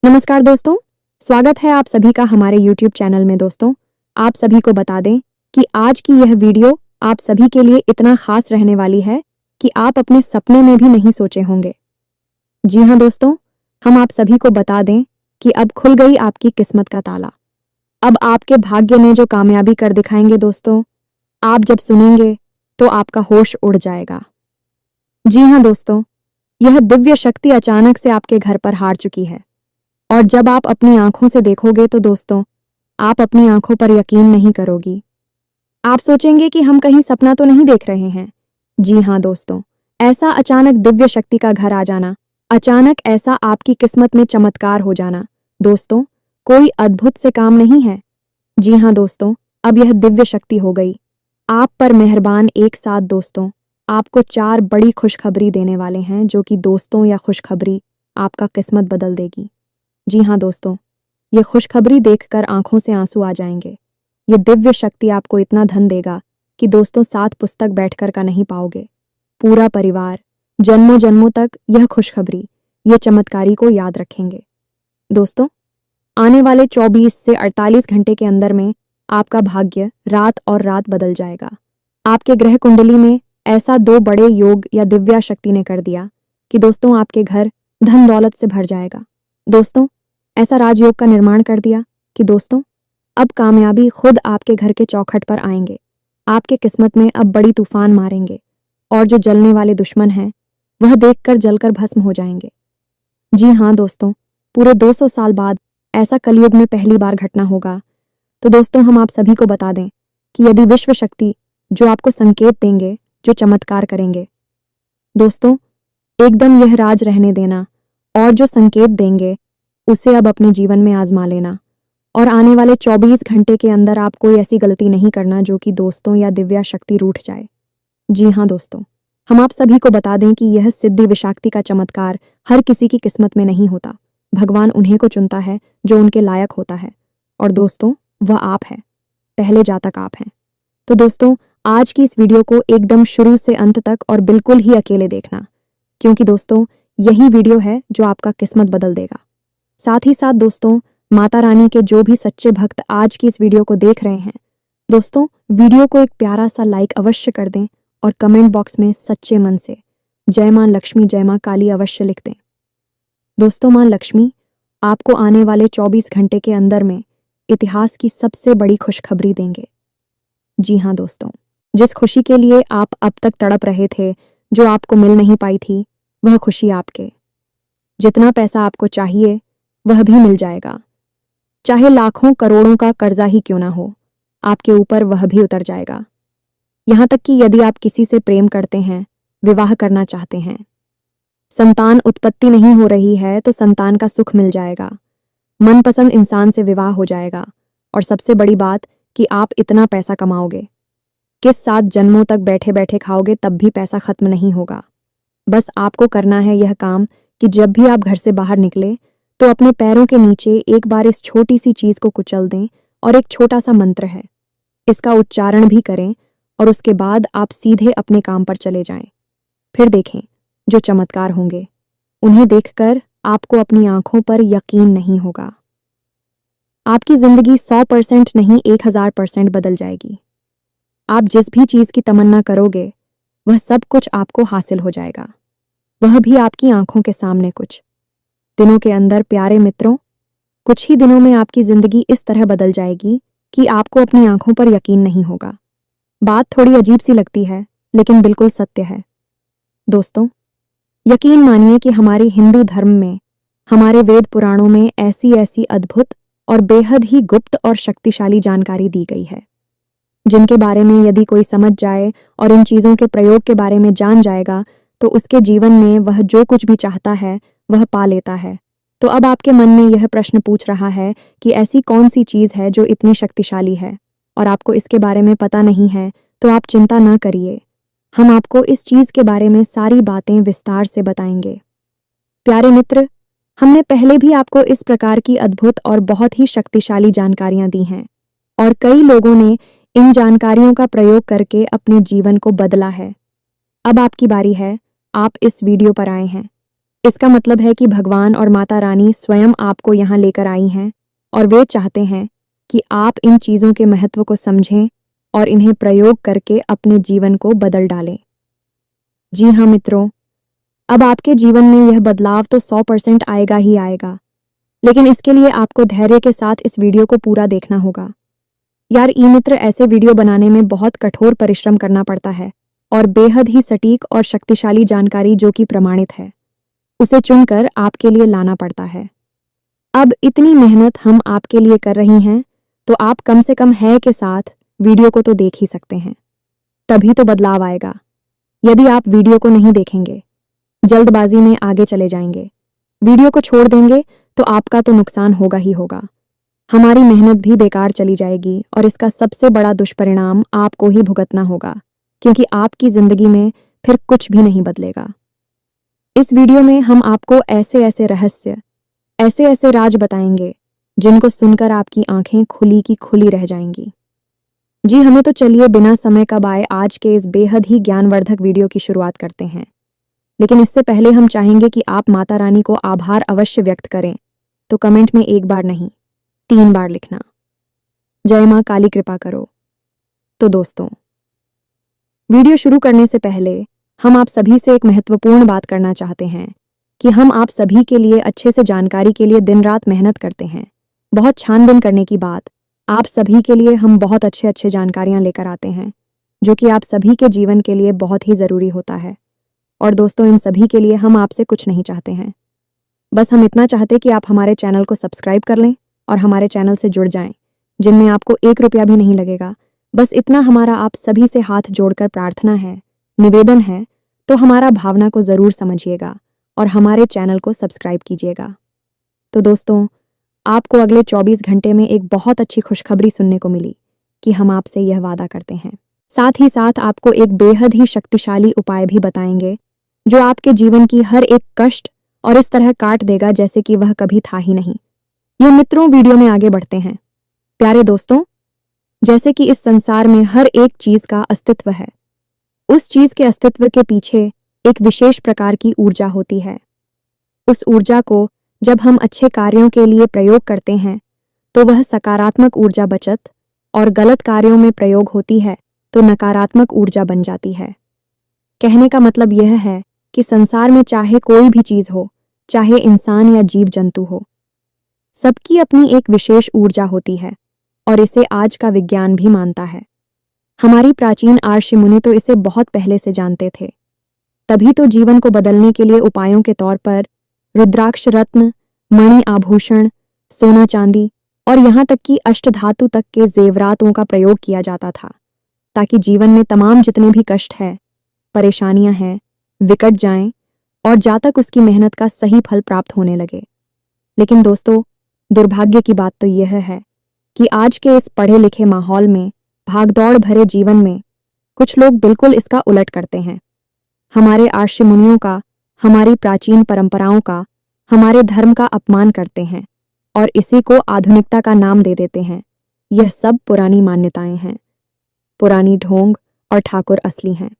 नमस्कार दोस्तों, स्वागत है आप सभी का हमारे YouTube चैनल में। दोस्तों, आप सभी को बता दें कि आज की यह वीडियो आप सभी के लिए इतना खास रहने वाली है कि आप अपने सपने में भी नहीं सोचे होंगे। जी हाँ दोस्तों, हम आप सभी को बता दें कि अब खुल गई आपकी किस्मत का ताला। अब आपके भाग्य ने जो कामयाबी कर दिखाएंगे दोस्तों, आप जब सुनेंगे तो आपका होश उड़ जाएगा। जी हाँ दोस्तों, यह दिव्य शक्ति अचानक से आपके घर पर हार चुकी है और जब आप अपनी आंखों से देखोगे तो दोस्तों, आप अपनी आंखों पर यकीन नहीं करोगी। आप सोचेंगे कि हम कहीं सपना तो नहीं देख रहे हैं। जी हाँ दोस्तों, ऐसा अचानक दिव्य शक्ति का घर आ जाना, अचानक ऐसा आपकी किस्मत में चमत्कार हो जाना दोस्तों, कोई अद्भुत से काम नहीं है। जी हाँ दोस्तों, अब यह दिव्य शक्ति हो गई आप पर मेहरबान। एक साथ दोस्तों, आपको 4 बड़ी खुशखबरी देने वाले हैं जो कि दोस्तों या खुशखबरी आपका किस्मत बदल देगी। जी हाँ दोस्तों, ये खुशखबरी देखकर आंखों से आंसू आ जाएंगे। ये दिव्य शक्ति आपको इतना धन देगा कि दोस्तों 7 पुस्तक बैठकर का नहीं पाओगे। पूरा परिवार जन्मों जन्मों तक यह खुशखबरी, ये चमत्कारी को याद रखेंगे। दोस्तों, आने वाले 24 से 48 घंटे के अंदर में आपका भाग्य रात और रात बदल जाएगा। आपके ग्रह कुंडली में ऐसा 2 बड़े योग या दिव्या शक्ति ने कर दिया कि दोस्तों आपके घर धन दौलत से भर जाएगा। दोस्तों, ऐसा राजयोग का निर्माण कर दिया कि दोस्तों अब कामयाबी खुद आपके घर के चौखट पर आएंगे। आपके किस्मत में अब बड़ी तूफान मारेंगे और जो जलने वाले दुश्मन हैं वह देखकर जलकर भस्म हो जाएंगे। जी हाँ दोस्तों, पूरे 200 साल बाद ऐसा कलयुग में पहली बार घटना होगा। तो दोस्तों, हम आप सभी को बता दें कि यदि विश्व शक्ति जो आपको संकेत देंगे, जो चमत्कार करेंगे दोस्तों, एकदम यह राज रहने देना और जो संकेत देंगे उसे अब अपने जीवन में आजमा लेना और आने वाले 24 घंटे के अंदर आप कोई ऐसी गलती नहीं करना जो कि दोस्तों या दिव्या शक्ति रूठ जाए। जी हाँ दोस्तों, हम आप सभी को बता दें कि यह सिद्धि विशाक्ति का चमत्कार हर किसी की किस्मत में नहीं होता। भगवान उन्हें को चुनता है जो उनके लायक होता है और दोस्तों वह आप है, पहले जातक आप हैं। तो दोस्तों, आज की इस वीडियो को एकदम शुरू से अंत तक और बिल्कुल ही अकेले देखना, क्योंकि दोस्तों यही वीडियो है जो आपका किस्मत बदल देगा। साथ ही साथ दोस्तों, माता रानी के जो भी सच्चे भक्त आज की इस वीडियो को देख रहे हैं दोस्तों, वीडियो को एक प्यारा सा लाइक अवश्य कर दें और कमेंट बॉक्स में सच्चे मन से जय मां लक्ष्मी, जय मां काली अवश्य लिख दें। दोस्तों, मां लक्ष्मी आपको आने वाले 24 घंटे के अंदर में इतिहास की सबसे बड़ी खुशखबरी देंगे। जी हाँ दोस्तों, जिस खुशी के लिए आप अब तक तड़प रहे थे, जो आपको मिल नहीं पाई थी, वह खुशी आपके। जितना पैसा आपको चाहिए वह भी मिल जाएगा, चाहे लाखों करोड़ों का कर्जा ही क्यों ना हो, आपके ऊपर वह भी उतर जाएगा। यहाँ तक कि यदि आप किसी से प्रेम करते हैं, विवाह करना चाहते हैं, संतान उत्पत्ति नहीं हो रही है तो संतान का सुख मिल जाएगा, मनपसंद इंसान से विवाह हो जाएगा और सबसे बड़ी बात कि आप इतना पैसा कमाओगे किस 7 जन्मों तक बैठे बैठे खाओगे तब भी पैसा खत्म नहीं होगा। बस आपको करना है यह काम कि जब भी आप घर से बाहर निकले तो अपने पैरों के नीचे एक बार इस छोटी सी चीज को कुचल दें और एक छोटा सा मंत्र है, इसका उच्चारण भी करें और उसके बाद आप सीधे अपने काम पर चले जाएं। फिर देखें जो चमत्कार होंगे, उन्हें देखकर आपको अपनी आंखों पर यकीन नहीं होगा। आपकी जिंदगी 100% नहीं 1000% बदल जाएगी। आप जिस भी चीज की तमन्ना करोगे वह सब कुछ आपको हासिल हो जाएगा, वह भी आपकी आंखों के सामने। कुछ दिनों के अंदर प्यारे मित्रों, कुछ ही दिनों में आपकी जिंदगी इस तरह बदल जाएगी कि आपको अपनी आंखों पर यकीन नहीं होगा। बात थोड़ी अजीब सी लगती है लेकिन बिल्कुल सत्य है। दोस्तों, यकीन मानिए कि हमारे हिंदू धर्म में, हमारे वेद पुराणों में ऐसी ऐसी अद्भुत और बेहद ही गुप्त और शक्तिशाली जानकारी दी गई है, जिनके बारे में यदि कोई समझ जाए और इन चीज़ों के प्रयोग के बारे में जान जाएगा तो उसके जीवन में वह जो कुछ भी चाहता है वह पा लेता है। तो अब आपके मन में यह प्रश्न पूछ रहा है कि ऐसी कौन सी चीज़ है जो इतनी शक्तिशाली है और आपको इसके बारे में पता नहीं है, तो आप चिंता ना करिए, हम आपको इस चीज़ के बारे में सारी बातें विस्तार से बताएंगे। प्यारे मित्र, हमने पहले भी आपको इस प्रकार की अद्भुत और बहुत ही शक्तिशाली जानकारियां दी हैं और कई लोगों ने इन जानकारियों का प्रयोग करके अपने जीवन को बदला है। अब आपकी बारी है, आप इस वीडियो पर आए हैं इसका मतलब है कि भगवान और माता रानी स्वयं आपको यहाँ लेकर आई हैं और वे चाहते हैं कि आप इन चीज़ों के महत्व को समझें और इन्हें प्रयोग करके अपने जीवन को बदल डालें। जी हाँ मित्रों, अब आपके जीवन में यह बदलाव तो 100% आएगा ही आएगा, लेकिन इसके लिए आपको धैर्य के साथ इस वीडियो को पूरा देखना होगा। यार ई मित्र, ऐसे वीडियो बनाने में बहुत कठोर परिश्रम करना पड़ता है और बेहद ही सटीक और शक्तिशाली जानकारी जो कि प्रमाणित है उसे चुनकर आपके लिए लाना पड़ता है। अब इतनी मेहनत हम आपके लिए कर रही हैं तो आप कम से कम है के साथ वीडियो को तो देख ही सकते हैं, तभी तो बदलाव आएगा। यदि आप वीडियो को नहीं देखेंगे, जल्दबाजी में आगे चले जाएंगे, वीडियो को छोड़ देंगे तो आपका तो नुकसान होगा ही होगा। हमारी मेहनत भी बेकार चली जाएगी और इसका सबसे बड़ा दुष्परिणाम आपको ही भुगतना होगा, क्योंकि आपकी जिंदगी में फिर कुछ भी नहीं बदलेगा। इस वीडियो में हम आपको ऐसे ऐसे रहस्य, ऐसे ऐसे राज बताएंगे जिनको सुनकर आपकी आंखें खुली की खुली रह जाएंगी। जी हमें तो चलिए बिना समय कबाए आज के इस बेहद ही ज्ञानवर्धक वीडियो की शुरुआत करते हैं। लेकिन इससे पहले हम चाहेंगे कि आप माता रानी को आभार अवश्य व्यक्त करें, तो कमेंट में 1 बार नहीं 3 बार लिखना। जय मां काली कृपा करो। तो दोस्तों, वीडियो शुरू करने से पहले हम आप सभी से एक महत्वपूर्ण बात करना चाहते हैं कि हम आप सभी के लिए अच्छे से जानकारी के लिए दिन रात मेहनत करते हैं। बहुत छानबीन करने की बात, आप सभी के लिए हम बहुत अच्छे जानकारियां लेकर आते हैं जो कि आप सभी के जीवन के लिए बहुत ही ज़रूरी होता है। और दोस्तों, इन सभी के लिए हम आपसे कुछ नहीं चाहते हैं, बस हम इतना चाहते कि आप हमारे चैनल को सब्सक्राइब कर लें और हमारे चैनल से जुड़ जाएं, जिनमें आपको 1 रुपया भी नहीं लगेगा। बस इतना हमारा आप सभी से हाथ जोड़कर प्रार्थना है, निवेदन है, तो हमारा भावना को ज़रूर समझिएगा और हमारे चैनल को सब्सक्राइब कीजिएगा। तो दोस्तों, आपको अगले 24 घंटे में एक बहुत अच्छी खुशखबरी सुनने को मिली कि हम आपसे यह वादा करते हैं। साथ ही साथ आपको एक बेहद ही शक्तिशाली उपाय भी बताएंगे जो आपके जीवन की हर एक कष्ट और इस तरह काट देगा जैसे कि वह कभी था ही नहीं। ये मित्रों, वीडियो में आगे बढ़ते हैं। प्यारे दोस्तों, जैसे कि इस संसार में हर एक चीज का अस्तित्व है, उस चीज के अस्तित्व के पीछे एक विशेष प्रकार की ऊर्जा होती है। उस ऊर्जा को जब हम अच्छे कार्यों के लिए प्रयोग करते हैं तो वह सकारात्मक ऊर्जा बचत, और गलत कार्यों में प्रयोग होती है तो नकारात्मक ऊर्जा बन जाती है। कहने का मतलब यह है कि संसार में चाहे कोई भी चीज हो, चाहे इंसान या जीव जंतु हो, सबकी अपनी एक विशेष ऊर्जा होती है और इसे आज का विज्ञान भी मानता है। हमारी प्राचीन ऋषि मुनि तो इसे बहुत पहले से जानते थे, तभी तो जीवन को बदलने के लिए उपायों के तौर पर रुद्राक्ष रत्न, मणि आभूषण, सोना चांदी और यहाँ तक कि अष्टधातु तक के जेवरातों का प्रयोग किया जाता था, ताकि जीवन में तमाम जितने भी कष्ट है, परेशानियां हैं, विकट जाएं और जातक उसकी मेहनत का सही फल प्राप्त होने लगे। लेकिन दोस्तों, दुर्भाग्य की बात तो यह है कि आज के इस पढ़े लिखे माहौल में, भागदौड़ भरे जीवन में कुछ लोग बिल्कुल इसका उलट करते हैं। हमारे ऋषि मुनियों का, हमारी प्राचीन परंपराओं का, हमारे धर्म का अपमान करते हैं और इसी को आधुनिकता का नाम दे देते हैं। यह सब पुरानी मान्यताएं हैं, पुरानी ढोंग और ठाकुर असली हैं,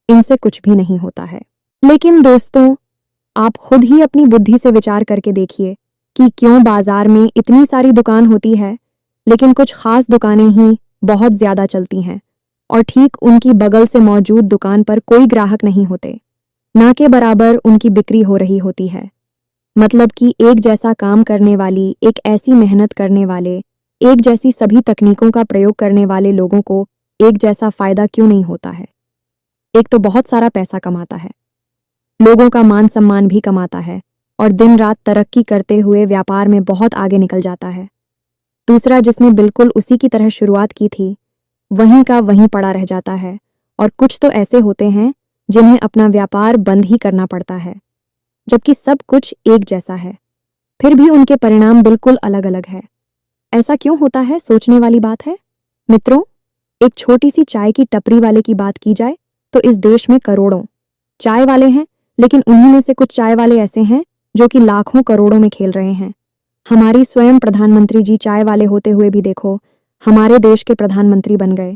इनसे कुछ भी नहीं होता है। लेकिन दोस्तों, आप खुद ही अपनी बुद्धि से विचार करके देखिए कि क्यों बाजार में इतनी सारी दुकान होती है लेकिन कुछ खास दुकानें ही बहुत ज्यादा चलती हैं और ठीक उनकी बगल से मौजूद दुकान पर कोई ग्राहक नहीं होते, ना के बराबर उनकी बिक्री हो रही होती है। मतलब कि एक जैसा काम करने वाली, एक ऐसी मेहनत करने वाले, एक जैसी सभी तकनीकों का प्रयोग करने वाले लोगों को एक जैसा फायदा क्यों नहीं होता है? एक तो बहुत सारा पैसा कमाता है, लोगों का मान सम्मान भी कमाता है और दिन रात तरक्की करते हुए व्यापार में बहुत आगे निकल जाता है। दूसरा, जिसने बिल्कुल उसी की तरह शुरुआत की थी, वहीं का वहीं पड़ा रह जाता है। और कुछ तो ऐसे होते हैं जिन्हें अपना व्यापार बंद ही करना पड़ता है, जबकि सब कुछ एक जैसा है, फिर भी उनके परिणाम बिल्कुल अलग अलग है। ऐसा क्यों होता है? सोचने वाली बात है। मित्रों, एक छोटी सी चाय की टपरी वाले की बात की जाए तो इस देश में करोड़ों चाय वाले हैं, लेकिन उन्हीं में से कुछ चाय वाले ऐसे हैं जो कि लाखों करोड़ों में खेल रहे हैं। हमारी स्वयं प्रधानमंत्री जी चाय वाले होते हुए भी देखो हमारे देश के प्रधानमंत्री बन गए।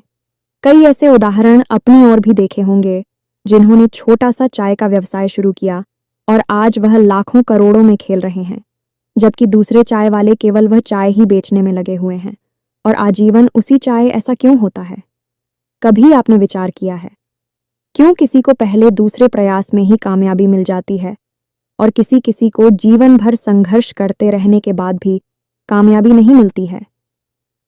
कई ऐसे उदाहरण अपनी ओर भी देखे होंगे जिन्होंने छोटा सा चाय का व्यवसाय शुरू किया और आज वह लाखों करोड़ों में खेल रहे हैं, जबकि दूसरे चाय वाले केवल वह चाय ही बेचने में लगे हुए हैं और आजीवन उसी चाय। ऐसा क्यों होता है? कभी आपने विचार किया है क्यों किसी को पहले दूसरे प्रयास में ही कामयाबी मिल जाती है और किसी किसी को जीवन भर संघर्ष करते रहने के बाद भी कामयाबी नहीं मिलती है?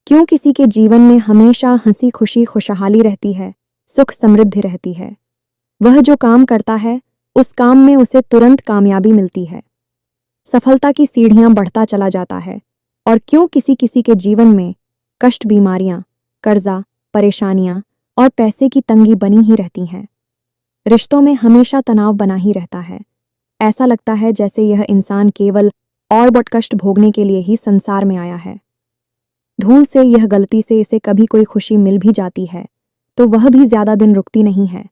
क्यों किसी के जीवन में हमेशा हंसी खुशी खुशहाली रहती है, सुख समृद्धि रहती है? वह जो काम करता है उस काम में उसे तुरंत कामयाबी मिलती है, सफलता की सीढ़ियां बढ़ता चला जाता है। और क्यों किसी किसी के जीवन में कष्ट, बीमारियां, कर्जा, परेशानियां और पैसे की तंगी बनी ही रहती हैं? रिश्तों में हमेशा तनाव बना ही रहता है। ऐसा लगता है जैसे यह इंसान केवल और बट कष्ट भोगने के लिए ही संसार में आया है। धूल से यह गलती से इसे कभी कोई खुशी मिल भी जाती है तो वह भी ज्यादा दिन रुकती नहीं है,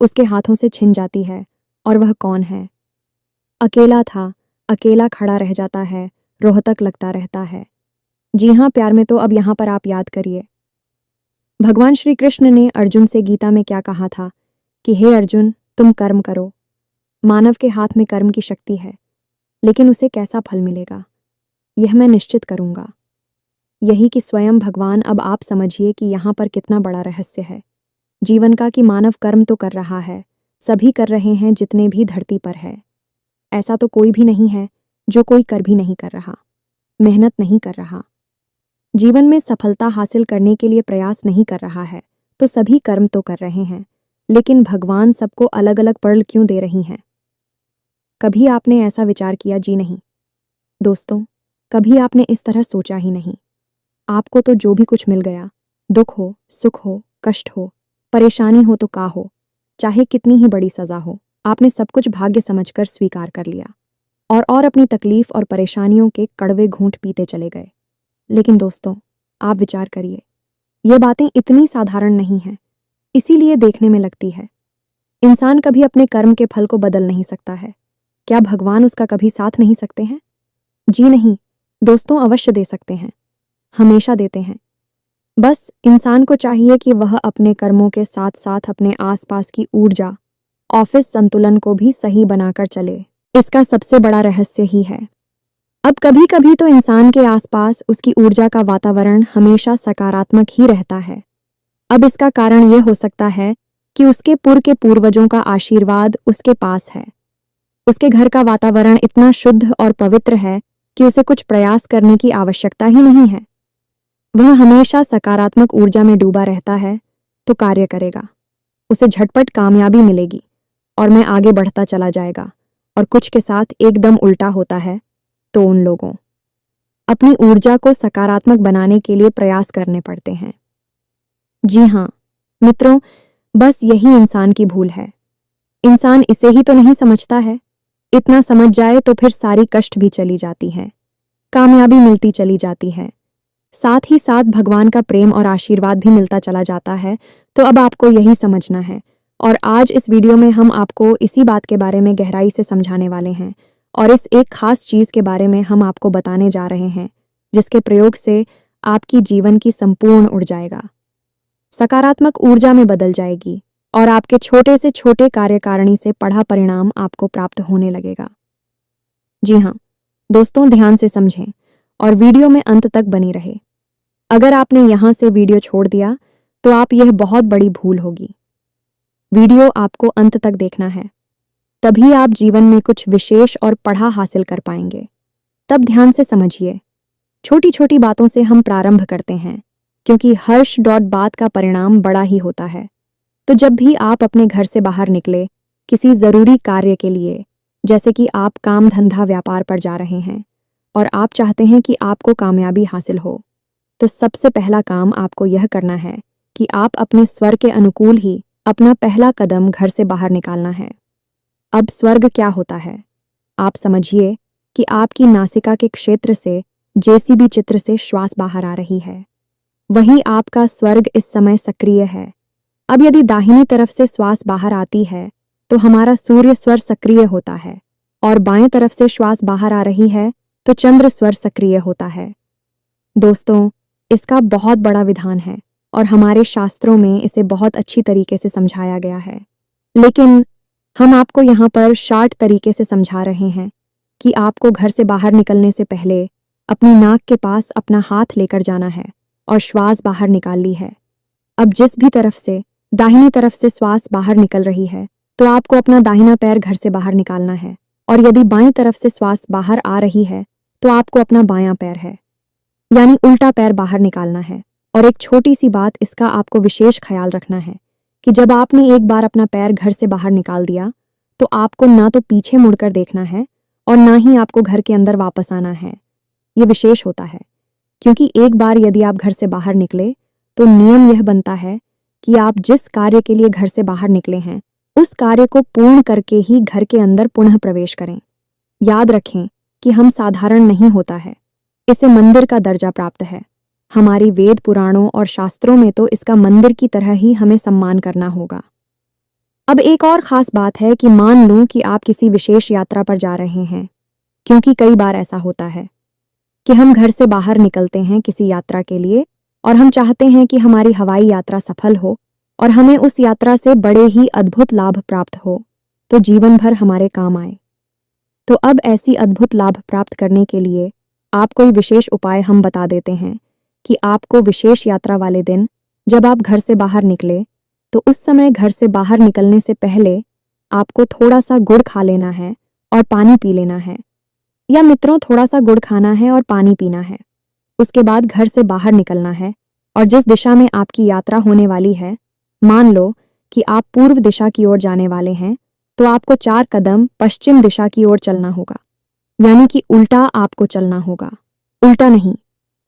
उसके हाथों से छिन जाती है। और वह कौन है? अकेला था, अकेला खड़ा रह जाता है, रोहतक लगता रहता है। जी हाँ प्यार में तो अब यहाँ पर आप याद करिए, भगवान श्री कृष्ण ने अर्जुन से गीता में क्या कहा था कि हे अर्जुन, तुम कर्म करो। मानव के हाथ में कर्म की शक्ति है, लेकिन उसे कैसा फल मिलेगा यह मैं निश्चित करूंगा। यही कि स्वयं भगवान। अब आप समझिए कि यहाँ पर कितना बड़ा रहस्य है जीवन का, कि मानव कर्म तो कर रहा है, सभी कर रहे हैं जितने भी धरती पर है। ऐसा तो कोई भी नहीं है जो कोई कर भी नहीं कर रहा, मेहनत नहीं कर रहा, जीवन में सफलता हासिल करने के लिए प्रयास नहीं कर रहा है। तो सभी कर्म तो कर रहे हैं, लेकिन भगवान सबको अलग अलग फल क्यों दे रही हैं? कभी आपने ऐसा विचार किया? जी नहीं दोस्तों, कभी आपने इस तरह सोचा ही नहीं। आपको तो जो भी कुछ मिल गया, दुख हो, सुख हो, कष्ट हो, परेशानी हो तो का हो, चाहे कितनी ही बड़ी सजा हो, आपने सब कुछ भाग्य समझकर स्वीकार कर लिया और अपनी तकलीफ और परेशानियों के कड़वे घूंट पीते चले गए। लेकिन दोस्तों, आप विचार करिए, ये बातें इतनी साधारण नहीं हैं, इसीलिए देखने में लगती है। इंसान कभी अपने कर्म के फल को बदल नहीं सकता है। क्या भगवान उसका कभी साथ नहीं सकते हैं? जी नहीं दोस्तों, अवश्य दे सकते हैं, हमेशा देते हैं। बस इंसान को चाहिए कि वह अपने कर्मों के साथ साथ अपने आसपास की ऊर्जा, ऑफिस संतुलन को भी सही बनाकर चले। इसका सबसे बड़ा रहस्य ही है। अब कभी कभी तो इंसान के आसपास उसकी ऊर्जा का वातावरण हमेशा सकारात्मक ही रहता है। अब इसका कारण यह हो सकता है कि उसके पूर्वजों का आशीर्वाद उसके पास है। उसके घर का वातावरण इतना शुद्ध और पवित्र है कि उसे कुछ प्रयास करने की आवश्यकता ही नहीं है। वह हमेशा सकारात्मक ऊर्जा में डूबा रहता है तो कार्य करेगा, उसे झटपट कामयाबी मिलेगी और मैं आगे बढ़ता चला जाएगा। और कुछ के साथ एकदम उल्टा होता है तो उन लोगों अपनी ऊर्जा को सकारात्मक बनाने के लिए प्रयास करने पड़ते हैं। जी हाँ मित्रों, बस यही इंसान की भूल है। इंसान इसे ही तो नहीं समझता है। इतना समझ जाए तो फिर सारी कष्ट भी चली जाती है, कामयाबी मिलती चली जाती है, साथ ही साथ भगवान का प्रेम और आशीर्वाद भी मिलता चला जाता है। तो अब आपको यही समझना है और आज इस वीडियो में हम आपको इसी बात के बारे में गहराई से समझाने वाले हैं और इस एक खास चीज के बारे में हम आपको बताने जा रहे हैं जिसके प्रयोग से आपकी जीवन की संपूर्ण उड़ जाएगा, सकारात्मक ऊर्जा में बदल जाएगी और आपके छोटे से छोटे कार्यकारिणी से पढ़ा परिणाम आपको प्राप्त होने लगेगा। जी हाँ दोस्तों, ध्यान से समझें और वीडियो में अंत तक बनी रहे। अगर आपने यहाँ से वीडियो छोड़ दिया तो आप यह बहुत बड़ी भूल होगी। वीडियो आपको अंत तक देखना है, तभी आप जीवन में कुछ विशेष और पढ़ा हासिल कर पाएंगे। तब ध्यान से समझिए। छोटी छोटी बातों से हम प्रारंभ करते हैं क्योंकि हर्ष बात का परिणाम बड़ा ही होता है। तो जब भी आप अपने घर से बाहर निकले किसी जरूरी कार्य के लिए, जैसे कि आप काम धंधा व्यापार पर जा रहे हैं और आप चाहते हैं कि आपको कामयाबी हासिल हो, तो सबसे पहला काम आपको यह करना है कि आप अपने स्वर के अनुकूल ही अपना पहला कदम घर से बाहर निकालना है। अब स्वर्ग क्या होता है? आप समझिए कि आपकी नासिका के क्षेत्र से जेसीबी चित्र से श्वास बाहर आ रही है, वही आपका स्वर्ग इस समय सक्रिय है। अब यदि दाहिनी तरफ से श्वास बाहर आती है तो हमारा सूर्य स्वर सक्रिय होता है और बाएं तरफ से श्वास बाहर आ रही है तो चंद्र स्वर सक्रिय होता है। दोस्तों, इसका बहुत बड़ा विधान है और हमारे शास्त्रों में इसे बहुत अच्छी तरीके से समझाया गया है। लेकिन हम आपको यहाँ पर शॉर्ट तरीके से समझा रहे हैं कि आपको घर से बाहर निकलने से पहले अपनी नाक के पास अपना हाथ लेकर जाना है और श्वास बाहर निकाल ली है। अब जिस भी तरफ से दाहिनी तरफ से श्वास बाहर निकल रही है तो आपको अपना दाहिना पैर घर से बाहर निकालना है, और यदि बाईं तरफ से श्वास बाहर आ रही है तो आपको अपना बायां पैर है यानी उल्टा पैर बाहर निकालना है। और एक छोटी सी बात, इसका आपको विशेष ख्याल रखना है कि जब आपने एक बार अपना पैर घर से बाहर निकाल दिया तो आपको ना तो पीछे मुड़कर देखना है और ना ही आपको घर के अंदर वापस आना है। ये विशेष होता है क्योंकि एक बार यदि आप घर से बाहर निकले तो नियम यह बनता है कि आप जिस कार्य के लिए घर से बाहर निकले हैं उस कार्य को पूर्ण करके ही घर के अंदर पुनः प्रवेश करें। याद रखें कि हम साधारण नहीं होता है, इसे मंदिर का दर्जा प्राप्त है। हमारी वेद पुराणों और शास्त्रों में तो इसका मंदिर की तरह ही हमें सम्मान करना होगा। अब एक और खास बात है कि मान लूं कि आप किसी विशेष यात्रा पर जा रहे हैं, क्योंकि कई बार ऐसा होता है कि हम घर से बाहर निकलते हैं किसी यात्रा के लिए और हम चाहते हैं कि हमारी हवाई यात्रा सफल हो और हमें उस यात्रा से बड़े ही अद्भुत लाभ प्राप्त हो, तो जीवन भर हमारे काम आए। तो अब ऐसी अद्भुत लाभ प्राप्त करने के लिए आप कोई विशेष उपाय हम बता देते हैं कि आपको विशेष यात्रा वाले दिन जब आप घर से बाहर निकले तो उस समय घर से बाहर निकलने से पहले आपको थोड़ा सा गुड़ खा लेना है और पानी पी लेना है, या मित्रों थोड़ा सा गुड़ खाना है और पानी पीना है। उसके बाद घर से बाहर निकलना है और जिस दिशा में आपकी यात्रा होने वाली है, मान लो कि आप पूर्व दिशा की ओर जाने वाले हैं, तो आपको 4 कदम पश्चिम दिशा की ओर चलना होगा, यानी कि उल्टा आपको चलना होगा। उल्टा नहीं,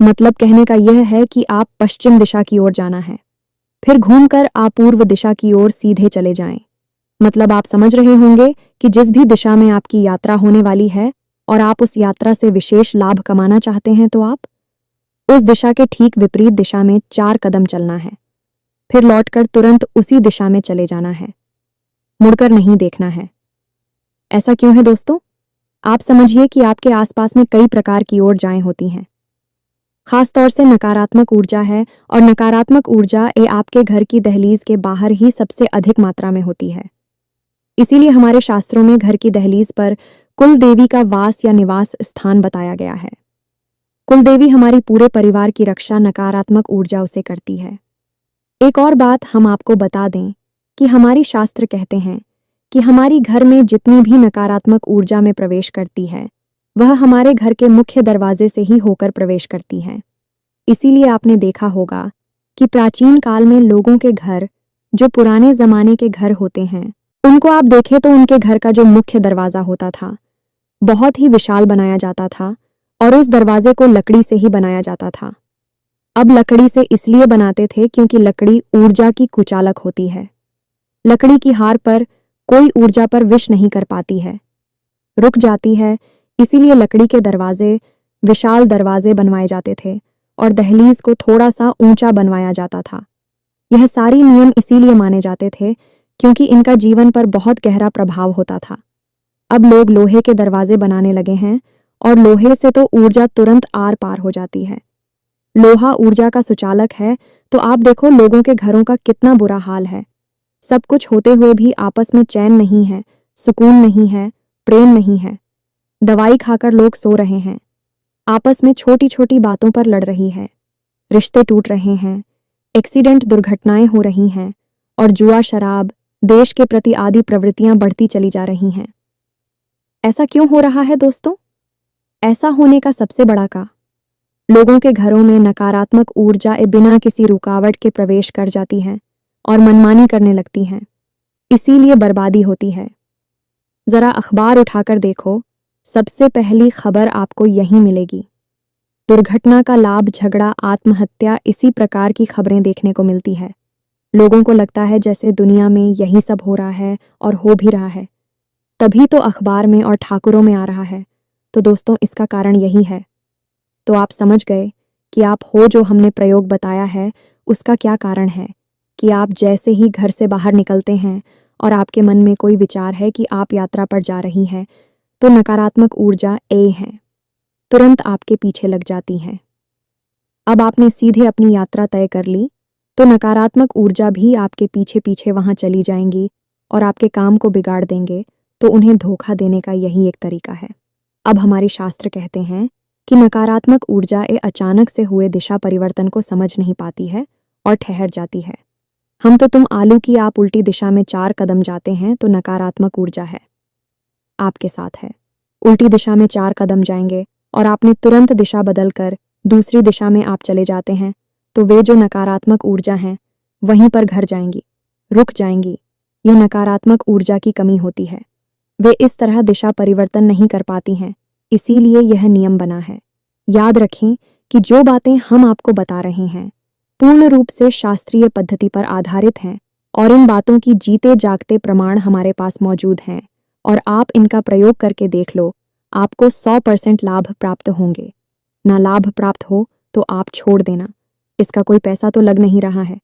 मतलब कहने का यह है कि आप पश्चिम दिशा की ओर जाना है, फिर घूमकर आप पूर्व दिशा की ओर सीधे चले जाएं। मतलब आप समझ रहे होंगे कि जिस भी दिशा में आपकी यात्रा होने वाली है और आप उस यात्रा से विशेष लाभ कमाना चाहते हैं तो आप उस दिशा के ठीक विपरीत दिशा में 4 कदम चलना है, फिर लौटकर तुरंत उसी दिशा में चले जाना है, मुड़कर नहीं देखना है। ऐसा क्यों है दोस्तों? आप समझिए कि आपके आसपास में कई प्रकार की ऊर्जाएं होती हैं। खास तौर से नकारात्मक ऊर्जा है, और नकारात्मक ऊर्जा ये आपके घर की दहलीज के बाहर ही सबसे अधिक मात्रा में होती है। इसीलिए हमारे शास्त्रों में घर की दहलीज पर कुल देवी का वास या निवास स्थान बताया गया है। कुल देवी हमारी पूरे परिवार की रक्षा नकारात्मक ऊर्जाओं से करती है। एक और बात हम आपको बता दें कि हमारी शास्त्र कहते हैं कि हमारी घर में जितनी भी नकारात्मक ऊर्जा में प्रवेश करती है वह हमारे घर के मुख्य दरवाजे से ही होकर प्रवेश करती है। इसीलिए आपने देखा होगा कि प्राचीन काल में लोगों के घर, जो पुराने जमाने के घर होते हैं, उनको आप देखें तो उनके घर का जो मुख्य दरवाजा होता था बहुत ही विशाल बनाया जाता था और उस दरवाजे को लकड़ी से ही बनाया जाता था। अब लकड़ी से इसलिए बनाते थे क्योंकि लकड़ी ऊर्जा की कुचालक होती है। लकड़ी की हार पर कोई ऊर्जा पर विष नहीं कर पाती है, रुक जाती है। इसीलिए लकड़ी के दरवाजे विशाल दरवाजे बनवाए जाते थे और दहलीज को थोड़ा सा ऊंचा बनवाया जाता था। यह सारी नियम इसीलिए माने जाते थे क्योंकि इनका जीवन पर बहुत गहरा प्रभाव होता था। अब लोग लोहे के दरवाजे बनाने लगे हैं और लोहे से तो ऊर्जा तुरंत आर पार हो जाती है। लोहा ऊर्जा का सुचालक है, तो आप देखो लोगों के घरों का कितना बुरा हाल है। सब कुछ होते हुए भी आपस में चैन नहीं है, सुकून नहीं है, प्रेम नहीं है। दवाई खाकर लोग सो रहे हैं, आपस में छोटी छोटी बातों पर लड़ रही है, रिश्ते टूट रहे हैं, एक्सीडेंट दुर्घटनाएं हो रही हैं और जुआ, शराब, देश के प्रति आदि प्रवृत्तियां बढ़ती चली जा रही हैं। ऐसा क्यों हो रहा है दोस्तों? ऐसा होने का सबसे बड़ा लोगों के घरों में नकारात्मक ऊर्जा बिना किसी रुकावट के प्रवेश कर जाती है और मनमानी करने लगती हैं। इसीलिए बर्बादी होती है। जरा अखबार उठाकर देखो, सबसे पहली खबर आपको यहीं मिलेगी। दुर्घटना का लाभ, झगड़ा, आत्महत्या, इसी प्रकार की खबरें देखने को मिलती है। लोगों को लगता है जैसे दुनिया में यही सब हो रहा है और हो भी रहा है, तभी तो अखबार में और ठाकुरों में आ रहा है। तो दोस्तों, इसका कारण यही है। तो आप समझ गए कि आप हो जो हमने प्रयोग बताया है उसका क्या कारण है कि आप जैसे ही घर से बाहर निकलते हैं और आपके मन में कोई विचार है कि आप यात्रा पर जा रही हैं, तो नकारात्मक ऊर्जा है तुरंत आपके पीछे लग जाती है। अब आपने सीधे अपनी यात्रा तय कर ली तो नकारात्मक ऊर्जा भी आपके पीछे पीछे वहां चली जाएंगी और आपके काम को बिगाड़ देंगे तो उन्हें धोखा देने का यही एक तरीका है। अब हमारे शास्त्र कहते हैं कि नकारात्मक ऊर्जा अचानक से हुए दिशा परिवर्तन को समझ नहीं पाती है और ठहर जाती है। हम तो तुम आलू की आप उल्टी दिशा में 4 कदम जाते हैं तो नकारात्मक ऊर्जा है आपके साथ है। उल्टी दिशा में 4 कदम जाएंगे और आपने तुरंत दिशा बदलकर दूसरी दिशा में आप चले जाते हैं तो वे जो नकारात्मक ऊर्जा हैं वहीं पर घर जाएंगी, रुक जाएंगी। यह नकारात्मक ऊर्जा की कमी होती है। वे इस तरह दिशा परिवर्तन नहीं कर पाती हैं, इसीलिए यह नियम बना है। याद रखें कि जो बातें हम आपको बता रहे हैं पूर्ण रूप से शास्त्रीय पद्धति पर आधारित हैं और इन बातों की जीते जागते प्रमाण हमारे पास मौजूद हैं और आप इनका प्रयोग करके देख लो, आपको 100% लाभ प्राप्त होंगे। ना लाभ प्राप्त हो तो आप छोड़ देना, इसका कोई पैसा तो लग नहीं रहा है,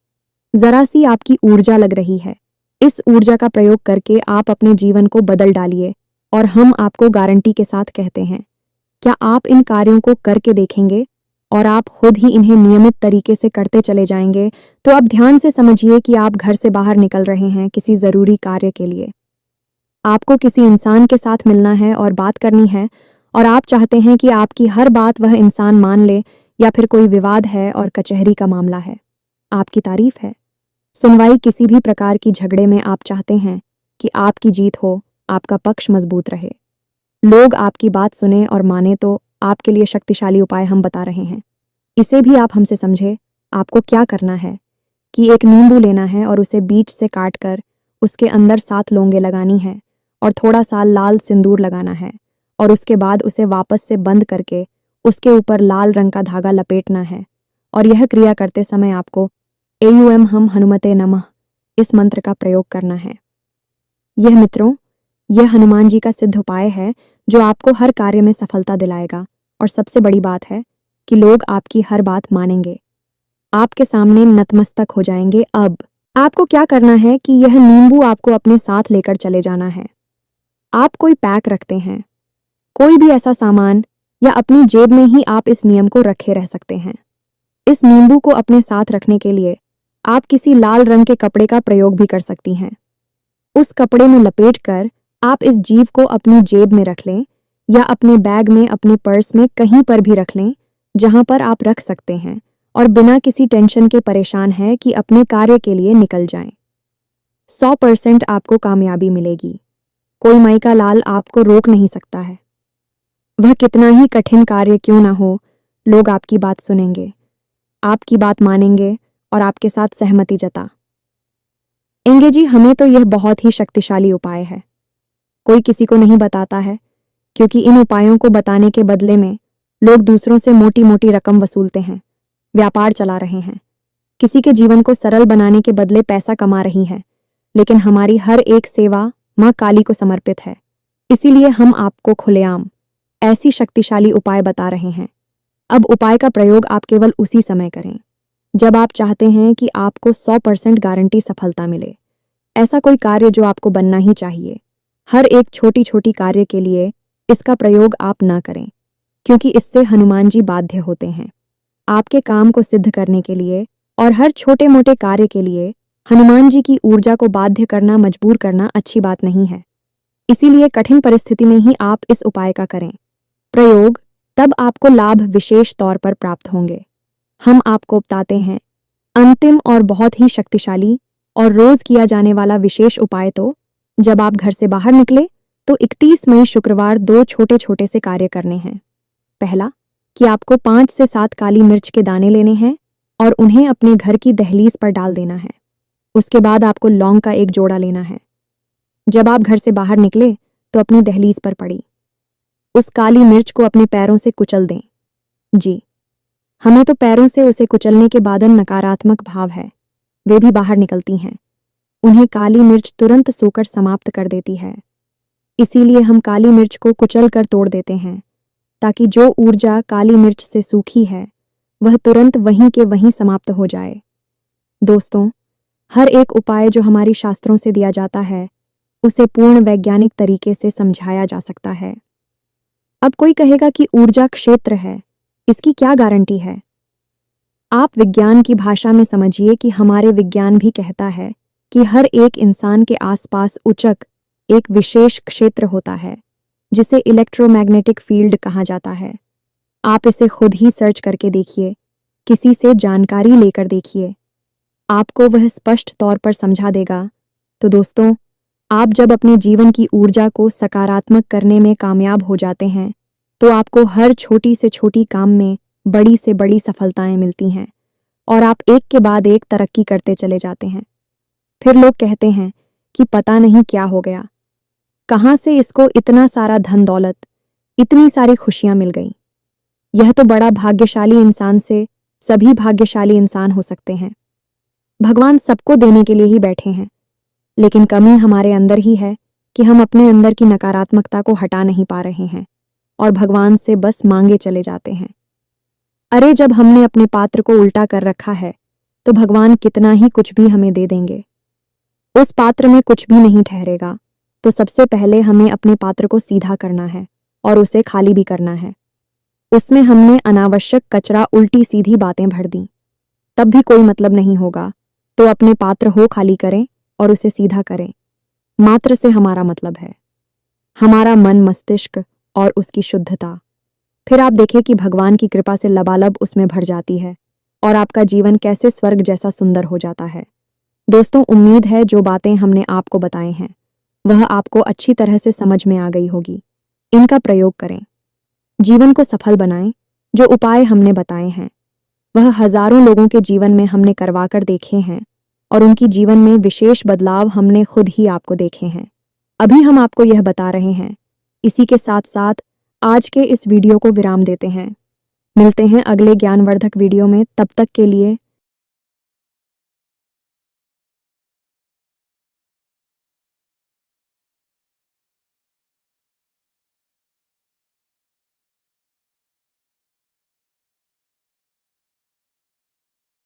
जरा सी आपकी ऊर्जा लग रही है। इस ऊर्जा का प्रयोग करके आप अपने जीवन को बदल डालिए और हम आपको गारंटी के साथ कहते हैं, क्या आप इन कार्यों को करके देखेंगे और आप खुद ही इन्हें नियमित तरीके से करते चले जाएंगे तो अब ध्यान से समझिए कि आप घर से बाहर निकल रहे हैं किसी ज़रूरी कार्य के लिए। आपको किसी इंसान के साथ मिलना है और बात करनी है और आप चाहते हैं कि आपकी हर बात वह इंसान मान ले, या फिर कोई विवाद है और कचहरी का मामला है, आपकी तारीफ है, सुनवाई किसी भी प्रकार की झगड़े में आप चाहते हैं कि आपकी जीत हो, आपका पक्ष मजबूत रहे, लोग आपकी बात सुने और माने, तो आपके लिए शक्तिशाली उपाय हम बता रहे हैं। इसे भी आप हमसे समझे। आपको क्या करना है कि एक नींबू लेना है और उसे बीच से काट कर उसके अंदर 7 लौंगे लगानी है और थोड़ा सा लाल सिंदूर लगाना है और उसके बाद उसे वापस से बंद करके उसके ऊपर लाल रंग का धागा लपेटना है और यह क्रिया करते समय आपको एयूएम हम हनुमते नमः इस मंत्र का प्रयोग करना है। यह मित्रों, यह हनुमान जी का सिद्ध उपाय है जो आपको हर कार्य में सफलता दिलाएगा और सबसे बड़ी बात है कि लोग आपकी हर बात मानेंगे, आपके सामने नतमस्तक हो जाएंगे। अब आपको क्या करना है कि यह नींबू आपको अपने साथ लेकर चले जाना है। आप कोई पैक रखते हैं, कोई भी ऐसा सामान, या अपनी जेब में ही आप इस नियम को रखे रह सकते हैं। इस नींबू को अपने साथ रखने के लिए आप किसी लाल रंग के कपड़े का प्रयोग भी कर सकती हैं। उस कपड़े में लपेट कर आप इस जीव को अपनी जेब में रख लें या अपने बैग में, अपने पर्स में, कहीं पर भी रख लें जहां पर आप रख सकते हैं और बिना किसी टेंशन के परेशान है कि अपने कार्य के लिए निकल जाएं। 100% आपको कामयाबी मिलेगी। कोई माई का लाल आपको रोक नहीं सकता है। वह कितना ही कठिन कार्य क्यों ना हो, लोग आपकी बात सुनेंगे, आपकी बात मानेंगे और आपके साथ सहमति जताएंगे। जी, हमें तो यह बहुत ही शक्तिशाली उपाय है, कोई किसी को नहीं बताता है क्योंकि इन उपायों को बताने के बदले में लोग दूसरों से मोटी मोटी रकम वसूलते हैं, व्यापार चला रहे हैं, किसी के जीवन को सरल बनाने के बदले पैसा कमा रही है। लेकिन हमारी हर एक सेवा माँ काली को समर्पित है, इसीलिए हम आपको खुलेआम ऐसी शक्तिशाली उपाय बता रहे हैं। अब उपाय का प्रयोग आप केवल उसी समय करें जब आप चाहते हैं कि आपको 100% गारंटी सफलता मिले। ऐसा कोई कार्य जो आपको बनना ही चाहिए। हर एक छोटी छोटी कार्य के लिए इसका प्रयोग आप ना करें क्योंकि इससे हनुमान जी बाध्य होते हैं। आपके काम को सिद्ध करने के लिए और हर छोटे मोटे कार्य के लिए हनुमान जी की ऊर्जा को बाध्य करना, मजबूर करना अच्छी बात नहीं है। इसीलिए कठिन परिस्थिति में ही आप इस उपाय का करें प्रयोग, तब आपको लाभ विशेष तौर पर प्राप्त होंगे। हम आपको बताते हैं अंतिम और बहुत ही शक्तिशाली और रोज किया जाने वाला विशेष उपाय। तो जब आप घर से बाहर निकले तो 31 मई शुक्रवार 2 छोटे छोटे से कार्य करने हैं। पहला कि आपको 5 से 7 काली मिर्च के दाने लेने हैं और उन्हें अपने घर की दहलीज पर डाल देना है। उसके बाद आपको लौंग का एक जोड़ा लेना है। जब आप घर से बाहर निकले तो अपनी दहलीज पर पड़ी उस काली मिर्च को अपने पैरों से कुचल दें। जी, हमें तो पैरों से उसे कुचलने के बाद नकारात्मक भाव है, वे भी बाहर निकलती हैं। उन्हें काली मिर्च तुरंत सोकर समाप्त कर देती है। इसीलिए हम काली मिर्च को कुचल कर तोड़ देते हैं ताकि जो ऊर्जा काली मिर्च से सूखी है वह तुरंत वहीं के वहीं समाप्त हो जाए। दोस्तों, हर एक उपाय जो हमारी शास्त्रों से दिया जाता है उसे पूर्ण वैज्ञानिक तरीके से समझाया जा सकता है। अब कोई कहेगा कि ऊर्जा क्षेत्र है, इसकी क्या गारंटी है? आप विज्ञान की भाषा में समझिए कि हमारे विज्ञान भी कहता है कि हर एक इंसान के आसपास उचक एक विशेष क्षेत्र होता है जिसे इलेक्ट्रोमैग्नेटिक फील्ड कहा जाता है। आप इसे खुद ही सर्च करके देखिए, किसी से जानकारी लेकर देखिए, आपको वह स्पष्ट तौर पर समझा देगा। तो दोस्तों, आप जब अपने जीवन की ऊर्जा को सकारात्मक करने में कामयाब हो जाते हैं तो आपको हर छोटी से छोटी काम में बड़ी से बड़ी सफलताएं मिलती हैं और आप एक के बाद एक तरक्की करते चले जाते हैं। फिर लोग कहते हैं कि पता नहीं क्या हो गया, कहाँ से इसको इतना सारा धन दौलत, इतनी सारी खुशियां मिल गई। यह तो बड़ा भाग्यशाली इंसान से सभी भाग्यशाली इंसान हो सकते हैं। भगवान सबको देने के लिए ही बैठे हैं, लेकिन कमी हमारे अंदर ही है कि हम अपने अंदर की नकारात्मकता को हटा नहीं पा रहे हैं और भगवान से बस मांगे चले जाते हैं। अरे जब हमने अपने पात्र को उल्टा कर रखा है तो भगवान कितना ही कुछ भी हमें दे देंगे। उस पात्र में कुछ भी नहीं ठहरेगा, तो सबसे पहले हमें अपने पात्र को सीधा करना है और उसे खाली भी करना है। उसमें हमने अनावश्यक कचरा, उल्टी सीधी बातें भर दी, तब भी कोई मतलब नहीं होगा। तो अपने पात्र हो खाली करें और उसे सीधा करें। मात्र से हमारा मतलब है हमारा मन, मस्तिष्क और उसकी शुद्धता। फिर आप देखें कि भगवान की कृपा से लबालब उसमें भर जाती है और आपका जीवन कैसे स्वर्ग जैसा सुंदर हो जाता है। दोस्तों, उम्मीद है जो बातें हमने आपको बताए हैं वह आपको अच्छी तरह से समझ में आ गई होगी। इनका प्रयोग करें, जीवन को सफल बनाएं। जो उपाय हमने बताए हैं वह हजारों लोगों के जीवन में हमने करवाकर देखे हैं और उनकी जीवन में विशेष बदलाव हमने खुद ही आपको देखे हैं। अभी हम आपको यह बता रहे हैं। इसी के साथ साथ आज के इस वीडियो को विराम देते हैं। मिलते हैं अगले ज्ञानवर्धक वीडियो में। तब तक के लिए